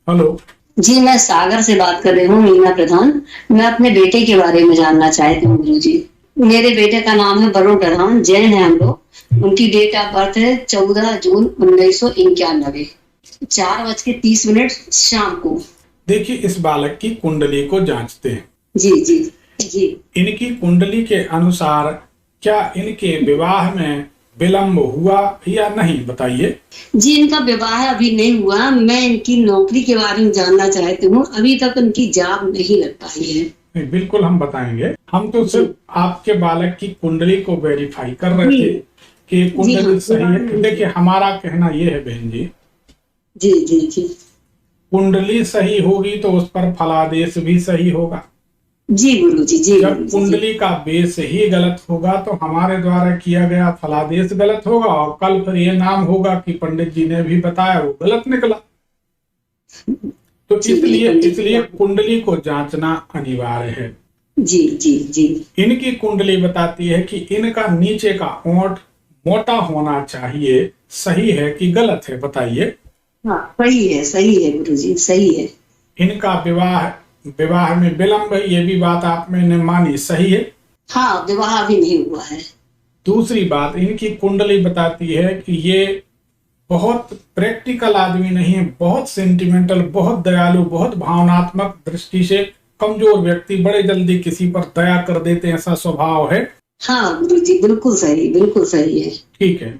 Hello. जी, मैं सागर से बात कर रही हूँ, मीना प्रधान। मैं अपने बेटे के बारे में जानना चाहती हूँ गुरु जी। मेरे बेटे का नाम है वरुण प्रधान, जैन है हम लोग। उनकी डेट ऑफ बर्थ है 14 जून 1991, 4:30 शाम को। देखिए, इस बालक की कुंडली को जांचते हैं। जी जी जी। इनकी कुंडली के अनुसार क्या इनके विवाह में विलंब हुआ या नहीं, बताइए। जी, इनका विवाह अभी नहीं हुआ। मैं इनकी नौकरी के बारे में जानना चाहती हूँ। अभी तक उनकी जॉब नहीं लग पाई है। नहीं, बिल्कुल हम बताएंगे। हम तो जी सिर्फ आपके बालक की कुंडली को वेरीफाई कर रहे जी। थे कि जी हाँ, कुंडली सही विवाह है। नहीं देखिए, हुआ। हमारा कहना यह है बहन जी, जी जी जी। कुंडली सही होगी तो उस पर फलादेश भी सही होगा। जी गुरु जी, जी जब गुरु जी, जी। कुंडली का बेस ही गलत होगा तो हमारे द्वारा किया गया फलादेश गलत होगा, और कल फिर ये नाम होगा कि पंडित जी ने भी बताया वो गलत निकला। तो जी, ये इसलिए पंडित जी इसलिए आप। कुंडली को जांचना अनिवार्य है। जी जी जी। इनकी कुंडली बताती है कि इनका नीचे का ओंठ मोटा होना चाहिए। सही है कि गलत है, बताइए। हाँ, सही है गुरु जी, सही है। इनका विवाह विवाह में विलंब, ये भी बात आपने मानी, सही है। हाँ, विवाह अभी नहीं हुआ है। दूसरी बात, इनकी कुंडली बताती है कि ये बहुत प्रैक्टिकल आदमी नहीं है, बहुत सेंटिमेंटल, बहुत दयालु, बहुत भावनात्मक दृष्टि से कमजोर व्यक्ति, बड़े जल्दी किसी पर दया कर देते हैं, ऐसा स्वभाव है। हाँ गुरु जी, बिल्कुल सही है। ठीक है।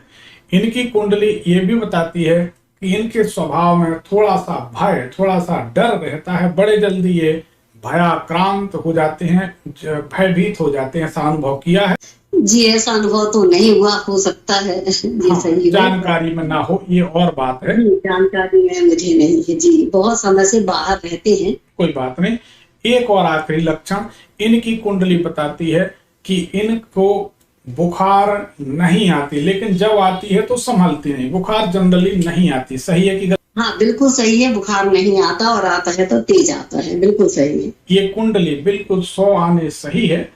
इनकी कुंडली ये भी बताती है कि इनके स्वभाव में थोड़ा सा भय, थोड़ा सा डर रहता है। बड़े जल्दी ये भयाक्रांत हो जाते हैं, भयभीत हो जाते हैं, ऐसा अनुभव किया है। जी, ऐसा अनुभव तो नहीं हुआ, हो सकता है। जी, हाँ, सही है। जानकारी में ना हो ये और बात है। जी, जानकारी में मुझे नहीं है। जी, बहुत समय से बाहर रहते हैं। कोई बात नहीं। एक और आखिरी लक्षण, इनकी कुंडली बताती है कि इनको बुखार नहीं आती, लेकिन जब आती है तो संभलती नहीं। बुखार जनरली नहीं आती, सही है कि गलत? हाँ, बिल्कुल सही है। बुखार नहीं आता, और आता है तो तेज आता है। बिल्कुल सही है। ये कुंडली बिल्कुल 100 आने सही है।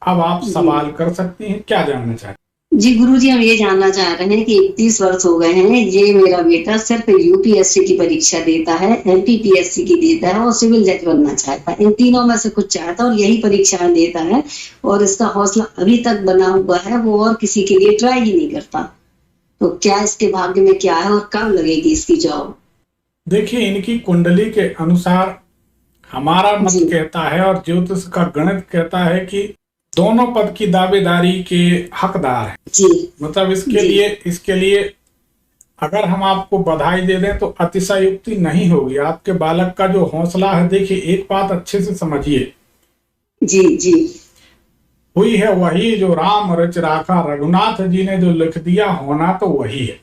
अब आप जी सवाल कर सकती हैं, क्या जानना चाहते जी गुरुजी, हम ये जानना चाह रहे हैं कि 31 वर्ष हो गए हैं। ये मेरा बेटा सिर्फ यूपीएससी की परीक्षा देता है, एमपीपीएससी की देता है, और सिविल जज बनना चाहता है। इन तीनों में से कुछ चाहता है, और यही परीक्षाएं देता है। और इसका हौसला अभी तक बना हुआ है, वो और किसी के लिए ट्राई ही नहीं करता। तो क्या इसके भाग्य में क्या है, और कब लगेगी इसकी जॉब? देखिए, इनकी कुंडली के अनुसार हमारा मत जी कहता है और ज्योतिष का गणित कहता है कि दोनों पद की दावेदारी के हकदार हैं। जी मतलब जी। इसके लिए अगर हम आपको बधाई दे दें तो अतिशयोक्ति नहीं होगी। आपके बालक का जो हौसला है, देखिए एक बात अच्छे से समझिए, जी जी हुई है वही जो राम रच राखा, रघुनाथ जी ने जो लिख दिया होना तो वही है।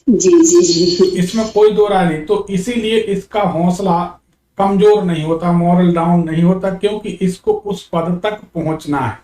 जी जी जी। इसमें कोई दो राय नहीं। तो इसीलिए इसका हौसला कमजोर नहीं होता, मॉरल डाउन नहीं होता, क्योंकि इसको उस पद तक पहुंचना है।